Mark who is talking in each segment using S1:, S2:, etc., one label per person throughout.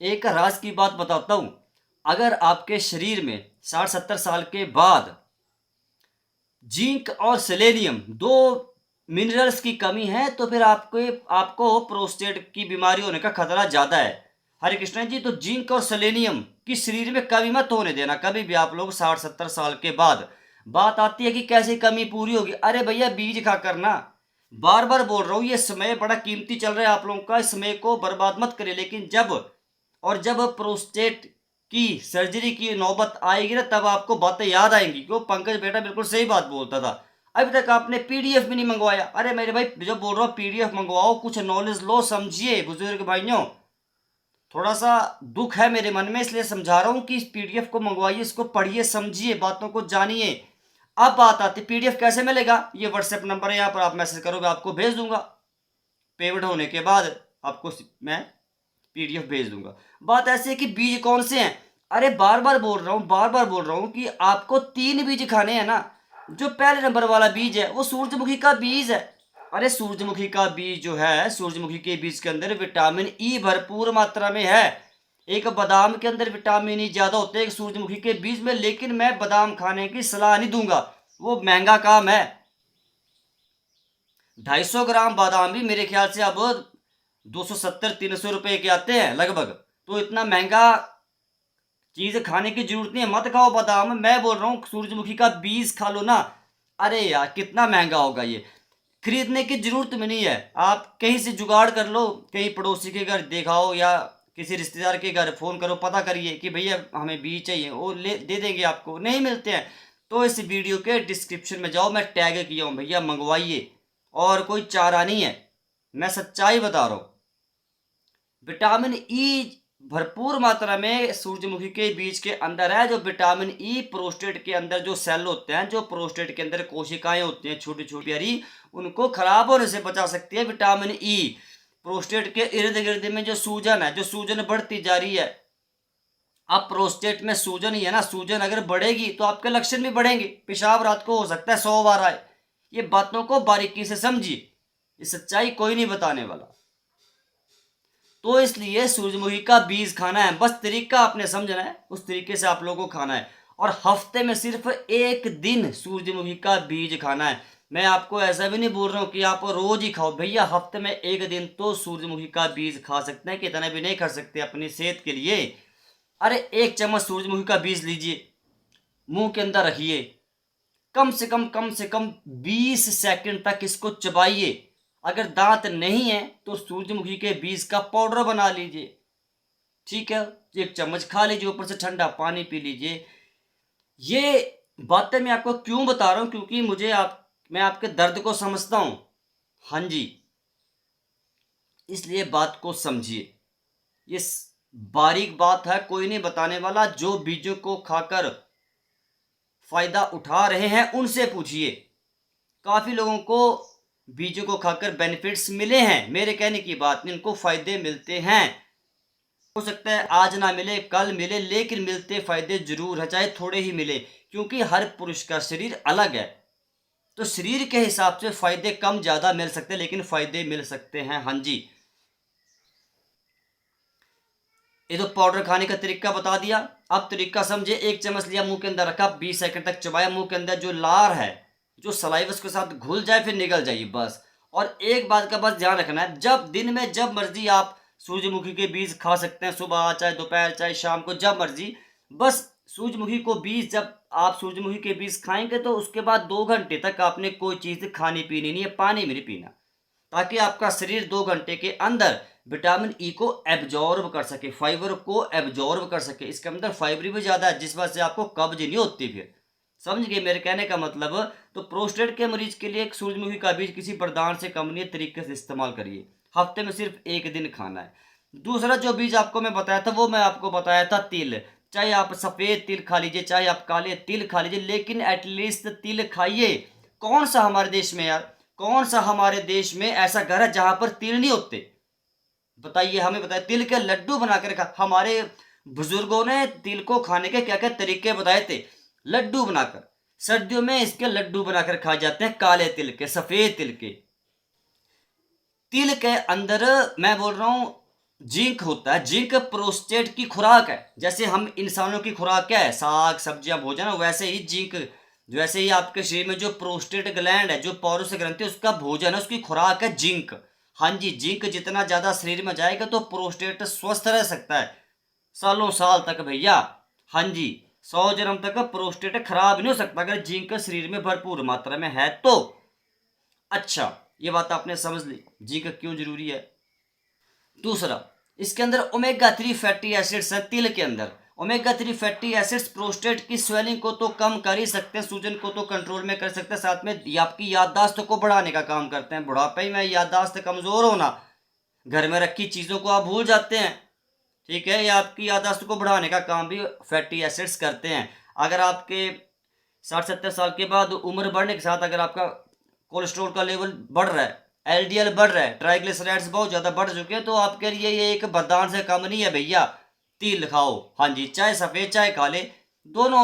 S1: एक राज की बात बताता हूँ। अगर आपके शरीर में 60-70 साल के बाद जिंक और सेलेनियम दो मिनरल्स की कमी है तो फिर आपको आपको प्रोस्टेट की बीमारी होने का खतरा ज़्यादा है। हरे कृष्णा जी, तो जिंक और सेलेनियम की शरीर में कमी मत होने देना कभी भी आप लोग 60-70 साल के बाद। बात आती है कि कैसे कमी पूरी होगी। अरे भैया, बीज खा करना। बार बार बोल रहा हूँ, ये समय बड़ा कीमती चल रहा है आप लोगों का, इस समय को बर्बाद मत करें। लेकिन जब प्रोस्टेट की सर्जरी की नौबत आएगी ना, तब आपको बातें याद आएंगी। क्यों, पंकज बेटा बिल्कुल सही बात बोलता था। अभी तक आपने पीडीएफ भी नहीं मंगवाया। अरे मेरे भाई, जो बोल रहा हूँ पीडीएफ मंगवाओ, कुछ नॉलेज लो, समझिए बुजुर्ग भाइयों। थोड़ा सा दुख है मेरे मन में, इसलिए समझा रहा हूँ कि इस पीडीएफ को मंगवाइए, इसको पढ़िए, समझिए, बातों को जानिए। अब बात आती, पीडीएफ कैसे मिलेगा? ये व्हाट्सएप नंबर है, यहाँ पर आप मैसेज करोगे, आपको भेज दूंगा। पेमेंट होने के बाद आपको मैं पीडीएफ भेज दूंगा। बात ऐसी है कि बीज कौन से हैं? अरे बार बार बोल रहा हूँ कि आपको 3 बीज खाने हैं ना। जो पहले नंबर वाला बीज है वो सूरजमुखी का बीज है। अरे सूरजमुखी का बीज जो है, सूरजमुखी के बीज के अंदर विटामिन ई भरपूर मात्रा में है। एक बादाम के अंदर विटामिन ई ज्यादा होते हैं, एक सूरजमुखी के बीज में। लेकिन मैं बादाम खाने की सलाह नहीं दूंगा, वो महंगा काम है। 250 ग्राम बादाम भी मेरे ख्याल से अब 270-300 रुपए के आते हैं लगभग। तो इतना महंगा चीज खाने की जरूरत नहीं है, मत खाओ बादाम। मैं बोल रहा हूँ सूरजमुखी का बीज खा लो ना। अरे यार, कितना महंगा होगा ये, खरीदने की जरूरत में नहीं है। आप कहीं से जुगाड़ कर लो, कहीं पड़ोसी के घर दिखाओ या किसी रिश्तेदार के घर फोन करो, पता करिए कि भैया हमें बीज चाहिए, वो ले दे देंगे आपको। नहीं मिलते हैं तो इस वीडियो के डिस्क्रिप्शन में जाओ, मैं टैग किया हूँ, भैया मंगवाइए। और कोई चारा नहीं है, मैं सच्चाई बता रहा हूँ। विटामिन ई भरपूर मात्रा में सूरजमुखी के बीज के अंदर है। जो विटामिन ई प्रोस्टेट के अंदर जो सेल होते हैं, जो प्रोस्टेट के अंदर कोशिकाएं होती हैं छोटी छोटी प्यारी, उनको खराब होने से बचा सकती है विटामिन ई। प्रोस्टेट के इर्द गिर्द में जो सूजन है, जो सूजन बढ़ती जा रही है, अब प्रोस्टेट में सूजन ही है ना, सूजन अगर बढ़ेगी तो आपके लक्षण भी बढ़ेंगे। पेशाब रात को हो सकता है 100 बार आए। ये बातों को बारीकी से समझिए, ये सच्चाई कोई नहीं बताने वाला। तो इसलिए सूरजमुखी का बीज खाना है, बस तरीका आपने समझना है, उस तरीके से आप लोगों को खाना है। और हफ्ते में सिर्फ 1 दिन सूरजमुखी का बीज खाना है। मैं आपको ऐसा भी नहीं बोल रहा हूँ कि आप रोज ही खाओ। भैया हफ्ते में 1 दिन तो सूरजमुखी का बीज खा सकते हैं, कितना भी नहीं खा सकते अपनी सेहत के लिए। अरे 1 चम्मच सूरजमुखी का बीज लीजिए, मुंह के अंदर रखिए, कम से कम 20 सेकंड तक इसको चबाइए। अगर दांत नहीं है तो सूरजमुखी के बीज का पाउडर बना लीजिए, ठीक है। 1 चम्मच खा लीजिए, ऊपर से ठंडा पानी पी लीजिए। ये बातें मैं आपको क्यों बता रहा हूं? क्योंकि मैं आपके दर्द को समझता हूं। हाँ जी, इसलिए बात को समझिए। ये बारीक बात है, कोई नहीं बताने वाला। जो बीजों को खाकर फायदा उठा रहे हैं उनसे पूछिए। काफी लोगों को बीजों को खाकर बेनिफिट्स मिले हैं, मेरे कहने की बात नहीं, उनको फायदे मिलते हैं। हो सकता है आज ना मिले, कल मिले, लेकिन मिलते फायदे जरूर है, चाहे थोड़े ही मिले। क्योंकि हर पुरुष का शरीर अलग है, तो शरीर के हिसाब से फायदे कम ज्यादा मिल सकते हैं, लेकिन फायदे मिल सकते हैं। हाँ जी, ये तो पाउडर खाने का तरीका बता दिया। अब तरीका समझे। 1 चम्मच लिया, मुंह के अंदर रखा, 20 सेकंड तक चबाया, मुंह के अंदर जो लार है, जो सलाइवा के साथ घुल जाए, फिर निकल जाइए बस। और एक बात का बस ध्यान रखना है, जब दिन में जब मर्जी आप सूरजमुखी के बीज खा सकते हैं, सुबह चाहे दोपहर चाहे शाम को, जब मर्जी। बस सूरजमुखी को बीज, जब आप सूरजमुखी के बीज खाएंगे तो उसके बाद 2 घंटे तक आपने कोई चीज खानी पीनी नहीं है, पानी भी नहीं पीना, ताकि आपका शरीर 2 घंटे के अंदर विटामिन ई को एब्जॉर्ब कर सके, फाइबर को एब्जॉर्ब कर सके। इसके अंदर फाइबर भी ज़्यादा है, जिस वजह से आपको कब्ज नहीं होती। फिर समझ गए मेरे कहने का मतलब? तो प्रोस्टेट के मरीज के लिए एक सूरजमुखी का बीज किसी वरदान से कम नहीं है, तरीके से इस्तेमाल करिए। हफ्ते में सिर्फ 1 दिन खाना है। दूसरा जो बीज आपको मैं बताया था, वो मैं आपको बताया था तिल। चाहे आप सफ़ेद तिल खा लीजिए, चाहे आप काले तिल खा लीजिए, लेकिन एटलीस्ट तिल खाइए। कौन सा हमारे देश में यार, कौन सा हमारे देश में ऐसा घर है जहां पर तिल नहीं होते? बताइए, हमें बताइए। तिल के लड्डू बनाकर खा, हमारे बुजुर्गों ने तिल को खाने के क्या क्या तरीके बताए थे। लड्डू बनाकर, सर्दियों में इसके लड्डू बनाकर खाए जाते हैं, काले तिल के, सफेद तिल के। तिल के अंदर मैं बोल रहा हूं जिंक होता है, जिंक प्रोस्टेट की खुराक है। जैसे हम इंसानों की खुराक क्या है, साग सब्जियां भोजन, वैसे ही जिंक, वैसे ही आपके शरीर में जो प्रोस्टेट ग्लैंड है, जो पौरुष ग्रंथि, उसका भोजन है, उसकी खुराक है जिंक। हाँ जी, जिंक जितना ज्यादा शरीर में जाएगा तो प्रोस्टेट स्वस्थ रह सकता है सालों साल तक भैया। हाँ जी, 100 जन्म तक प्रोस्टेट खराब नहीं हो सकता अगर जिंक शरीर में भरपूर मात्रा में है तो। अच्छा, ये बात आपने समझ ली जिंक क्यों जरूरी है। दूसरा, इसके अंदर ओमेगा 3 फैटी एसिड्स हैं तिल के अंदर। ओमेगा 3 फैटी एसिड्स प्रोस्टेट की स्वेलिंग को तो कम कर ही सकते हैं, सूजन को तो कंट्रोल में कर सकते हैं, साथ में आपकी याददाश्त को बढ़ाने का काम करते हैं। बुढ़ापे में याददाश्त कमजोर होना, घर में रखी चीजों को आप भूल जाते हैं, ठीक है, ये आपकी याददाश्त को बढ़ाने का काम भी फैटी एसिड्स करते हैं। अगर आपके 60-70 साल के बाद उम्र बढ़ने के साथ अगर आपका कोलेस्ट्रॉल का लेवल बढ़ रहा है, एलडीएल बढ़ रहा है, ट्राइग्लिसराइड्स बहुत ज़्यादा बढ़ चुके हैं, तो आपके लिए ये एक वरदान से कम नहीं है भैया। तिल खाओ, हाँ जी, चाहे सफ़ेद चाहे काले, दोनों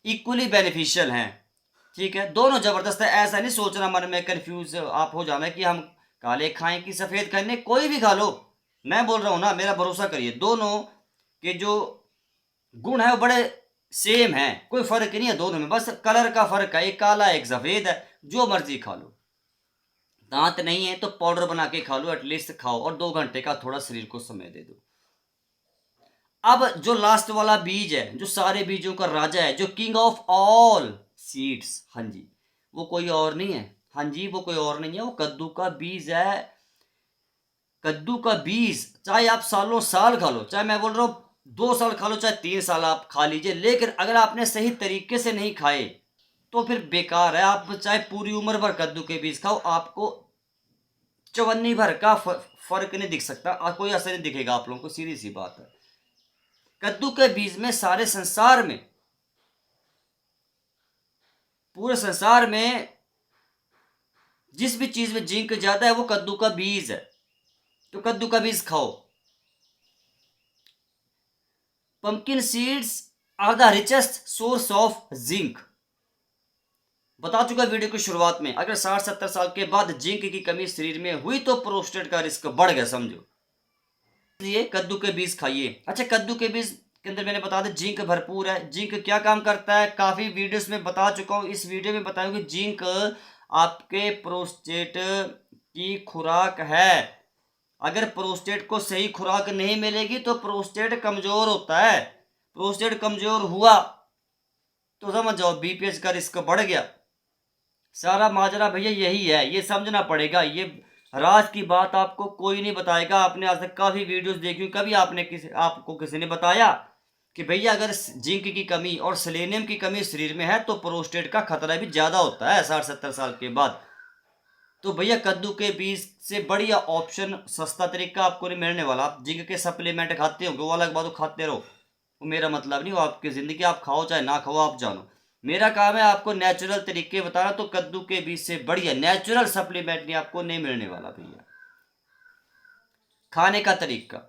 S1: इक्वली बेनिफिशियल हैं, ठीक है, दोनों ज़बरदस्त है। ऐसा नहीं सोचना मन में कंफ्यूज आप हो जाना कि हम काले खाएं कि सफ़ेद खाएं, नहीं, कोई भी खा लो। मैं बोल रहा हूँ ना, मेरा भरोसा करिए, दोनों के जो गुण है वो बड़े सेम है, कोई फर्क नहीं है दोनों में, बस कलर का फर्क है, एक काला एक सफेद है। जो मर्जी खा लो, दांत नहीं है तो पाउडर बना के खा लो, एटलीस्ट खाओ, और 2 घंटे का थोड़ा शरीर को समय दे दो। अब जो लास्ट वाला बीज है, जो सारे बीजों का राजा है, जो किंग ऑफ ऑल सीड्स, हाँ जी, वो कोई और नहीं है, हाँ जी, वो कोई और नहीं है, वो कद्दू का बीज है। कद्दू का बीज चाहे आप सालों साल खा लो, चाहे मैं बोल रहा हूँ 2 साल खा लो, चाहे 3 साल आप खा लीजिए, लेकिन अगर आपने सही तरीके से नहीं खाए तो फिर बेकार है। आप चाहे पूरी उम्र भर कद्दू के बीज खाओ, आपको चवन्नी भर का फर्क नहीं दिख सकता, कोई असर नहीं दिखेगा आप लोगों को, सीधी सी बात है। कद्दू के बीज में सारे संसार में, पूरे संसार में जिस भी चीज में जिंक ज्यादा है वो कद्दू का बीज है, तो कद्दू का बीज खाओ। Pumpkin seeds are the richest source of zinc. बता चुका वीडियो की शुरुआत में, अगर 60-70 साल के बाद जिंक की कमी शरीर में हुई तो प्रोस्टेट का रिस्क बढ़ गया समझो, इसलिए कद्दू के बीज खाइए। अच्छा, कद्दू के बीज के अंदर मैंने बता दिया जिंक भरपूर है। जिंक क्या काम करता है, काफी वीडियोस में बता चुका हूँ, इस वीडियो में बताऊंगी जिंक आपके प्रोस्टेट की खुराक है। अगर प्रोस्टेट को सही खुराक नहीं मिलेगी तो प्रोस्टेट कमजोर होता है, प्रोस्टेट कमजोर हुआ तो समझ जाओ बीपीएच का रिस्क बढ़ गया। सारा माजरा भैया यही है, ये समझना पड़ेगा। ये राज की बात आपको कोई नहीं बताएगा। आपने आज तक काफी वीडियोस देखी, कभी आपको किसी ने बताया कि भैया अगर जिंक की कमी और सेलेनियम की कमी शरीर में है तो प्रोस्टेट का खतरा भी ज्यादा होता है 60-70 साल के बाद। तो भैया कद्दू के बीज से बढ़िया ऑप्शन, सस्ता तरीका आपको नहीं मिलने वाला। आप जिंक के सप्लीमेंट खाते हो वो अलग बात, खाते रहो, वो मेरा मतलब नहीं, वो आपकी जिंदगी, आप खाओ चाहे ना खाओ, आप जानो। मेरा काम है आपको नेचुरल तरीके बताना, तो कद्दू के बीज से बढ़िया नेचुरल सप्लीमेंट नहीं आपको नहीं मिलने वाला भैया। खाने का तरीका,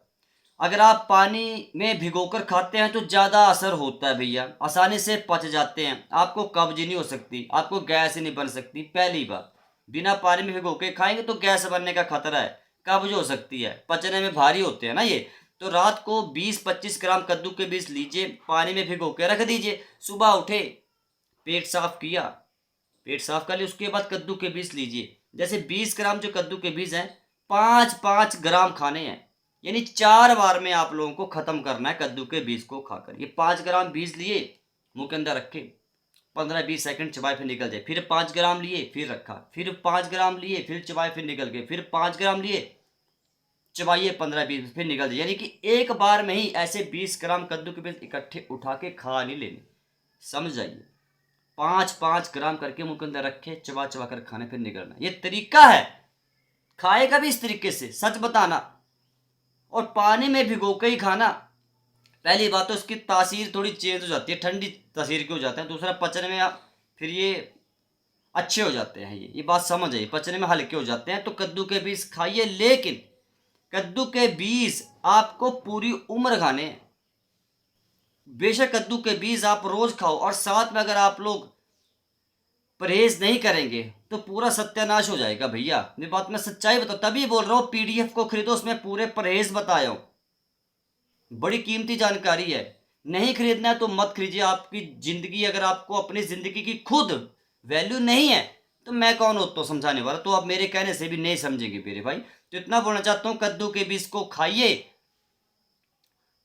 S1: अगर आप पानी में भिगोकर खाते हैं तो ज़्यादा असर होता है भैया, आसानी से पच जाते हैं, आपको कब्ज नहीं हो सकती, आपको गैस नहीं बन सकती। पहली बात, बिना पानी में भिगो के खाएंगे तो गैस बनने का खतरा है, कब्ज हो सकती है, पचने में भारी होते हैं ना ये। तो रात को 20-25 ग्राम कद्दू के बीज लीजिए, पानी में भिगो के रख दीजिए, सुबह उठे, पेट साफ किया, पेट साफ कर लिया, उसके बाद कद्दू के बीज लीजिए। जैसे 20 ग्राम जो कद्दू के बीज हैं, 5-5 ग्राम खाने हैं, यानी 4 बार में आप लोगों को खत्म करना है कद्दू के बीज को खाकर। ये 5 ग्राम बीज लिए, मुंह के अंदर रखे, 15-20 सेकंड चबाए फिर निकल जाए, फिर 5 ग्राम लिए फिर रखा, फिर 5 ग्राम लिए फिर चबाए फिर निकल गए, फिर 5 ग्राम लिए चबाइए, 15-20 फिर निकल जाए, यानी कि एक बार में ही ऐसे 20 ग्राम कद्दू के बीज इकट्ठे उठा के खा नहीं लेने, समझ जाइए। 5-5 ग्राम करके मुंह के अंदर रखे, चबा चबा कर खाने फिर निकलना, ये तरीका है। खाएगा भी इस तरीके से, सच बताना, और पानी में भिगो के ही खाना। पहली बात तो इसकी तासीर थोड़ी चेंज हो जाती है, ठंडी तासीर की हो जाता है। दूसरा, पचने में फिर ये अच्छे हो जाते हैं, ये बात समझ आइए, पचने में हल्के हो जाते हैं। तो कद्दू के बीज खाइए, लेकिन कद्दू के बीज आपको पूरी उम्र खाने हैं। बेशक कद्दू के बीज आप रोज खाओ, और साथ में अगर आप लोग परहेज नहीं करेंगे तो पूरा सत्यानाश हो जाएगा भैया। मेरी बात में सच्चाई बताओ, तभी बोल रहा हूँ पीडीएफ को खरीदो, उसमें पूरे परहेज बताया हूँ। बड़ी कीमती जानकारी है। नहीं खरीदना है तो मत खरीदिए। आपकी ज़िंदगी, अगर आपको अपनी ज़िंदगी की खुद वैल्यू नहीं है तो मैं कौन होता हूँ समझाने वाला। तो आप मेरे कहने से भी नहीं समझेंगे मेरे भाई। तो इतना बोलना चाहता हूँ, कद्दू के बीज को खाइए,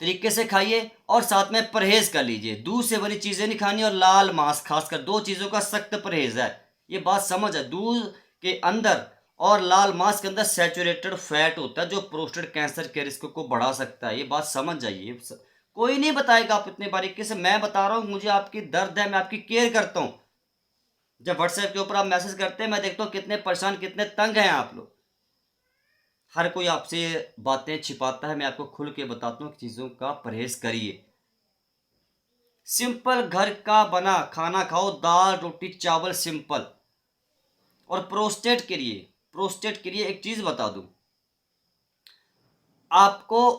S1: तरीके से खाइए और साथ में परहेज कर लीजिए। दूध से बनी चीज़ें नहीं खानी और लाल मांस, खासकर दो चीज़ों का सख्त परहेज है। ये बात समझ है। दूध के अंदर और लाल मांस के अंदर सैचुरेटेड फैट होता है जो प्रोस्टेट कैंसर के रिस्क को बढ़ा सकता है। ये बात समझ जाइए। कोई नहीं बताएगा आप इतने बारीकी से, मैं बता रहा हूँ। मुझे आपकी दर्द है, मैं आपकी केयर करता हूँ। जब व्हाट्सएप के ऊपर आप मैसेज करते हैं, मैं देखता हूँ कितने परेशान, कितने तंग हैं आप लोग। हर कोई आपसे बातें छिपाता है, मैं आपको खुल के बताता हूँ चीज़ों का परहेज करिए। सिंपल घर का बना खाना खाओ, दाल रोटी चावल सिंपल। और प्रोस्टेट के लिए एक चीज़ बता दूँ आपको,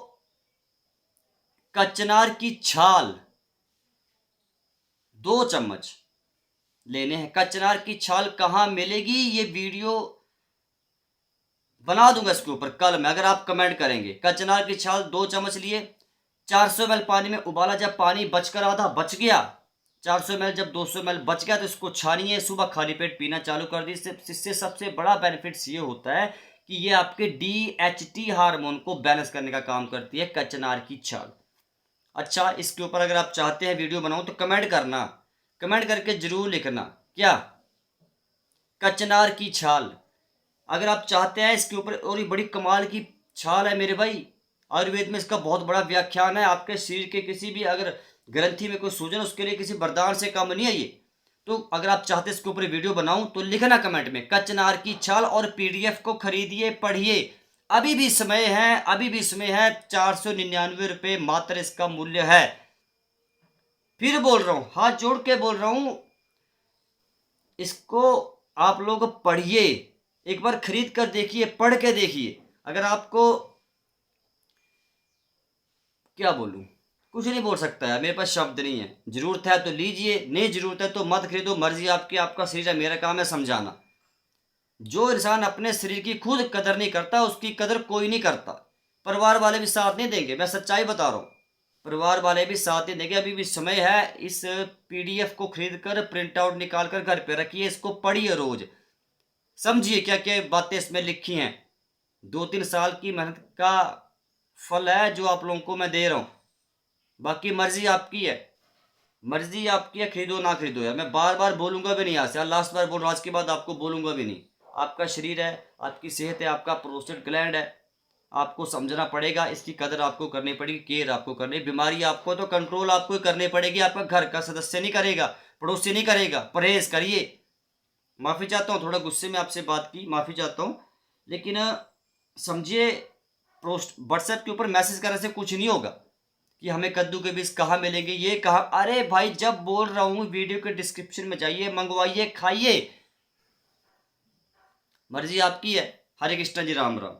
S1: कचनार की छाल 2 चम्मच लेने हैं। कचनार की छाल कहाँ मिलेगी ये वीडियो बना दूंगा इसके ऊपर कल में, अगर आप कमेंट करेंगे। कचनार की छाल 2 चम्मच लिए, 400 ml पानी में उबाला। जब पानी बचकर आधा बच गया, 400 ml जब 200 ml बच गया तो इसको छानिए। सुबह खाली पेट पीना चालू कर दीजिए। इससे सबसे बड़ा बेनिफिट्स ये होता है कि ये आपके DHT हार्मोन को बैलेंस करने का काम करती है कचनार की छाल। अच्छा, इसके ऊपर अगर आप चाहते हैं वीडियो बनाऊं तो कमेंट करना, कमेंट करके जरूर लिखना क्या कचनार की छाल। अगर आप चाहते हैं इसके ऊपर, और ये बड़ी कमाल की छाल है मेरे भाई। आयुर्वेद में इसका बहुत बड़ा व्याख्यान है। आपके शरीर के किसी भी अगर ग्रंथि में कोई सूजन, उसके लिए किसी वरदान से कम नहीं है ये। तो अगर आप चाहते हैं इसके ऊपर वीडियो बनाऊं तो लिखना कमेंट में कचनार की छाल, और पीडीएफ को खरीदिए, पढ़िए। अभी भी समय है, अभी भी समय है। 499 रुपये मात्र इसका मूल्य है। फिर बोल रहा हूं, हाथ जोड़ के बोल रहा हूं, इसको आप लोग पढ़िए। एक बार खरीद कर देखिए, पढ़ के देखिए। अगर आपको, क्या बोलूं, कुछ नहीं बोल सकता है, मेरे पास शब्द नहीं है। जरूरत है तो लीजिए, नहीं जरूरत है तो मत खरीदो। मर्जी आपकी, आपका शरीर है, मेरा काम है समझाना। जो इंसान अपने शरीर की खुद कदर नहीं करता उसकी कदर कोई नहीं करता। परिवार वाले भी साथ नहीं देंगे, मैं सच्चाई बता रहा हूँ। परिवार वाले भी साथ नहीं देंगे। अभी भी समय है। इस पीडीएफ को खरीद कर प्रिंट आउट निकाल कर घर पे रखिए, इसको पढ़िए रोज, समझिए क्या क्या बातें इसमें लिखी हैं। 2-3 साल की मेहनत का फल है जो आप लोगों को मैं दे रहा हूँ। बाकी मर्जी आपकी है, मर्जी आपकी है, खरीदो ना खरीदो यार। मैं बार बार बोलूंगा भी नहीं आज से, लास्ट बार बोल रहा हूँ, आज के बाद आपको बोलूंगा भी नहीं। आपका शरीर है, आपकी सेहत है, आपका प्रोस्टेट ग्लैंड है, आपको समझना पड़ेगा। इसकी कदर आपको करनी पड़ेगी, केयर आपको करनी। बीमारी आपको तो कंट्रोल आपको ही करनी पड़ेगी। आपका घर का सदस्य नहीं करेगा, पड़ोसी नहीं करेगा। परहेज करिए। माफ़ी चाहता हूँ, थोड़ा गुस्से में आपसे बात की, माफ़ी चाहता हूँ। लेकिन समझिए, पोस्ट व्हाट्सएप के ऊपर मैसेज करने से कुछ नहीं होगा कि हमें कद्दू के बीज कहाँ मिलेंगे, ये कहाँ। अरे भाई, जब बोल रहा हूँ वीडियो के डिस्क्रिप्शन में जाइए, मंगवाइए, खाइए। मर्जी आपकी है। हरे कृष्ण जी, राम राम।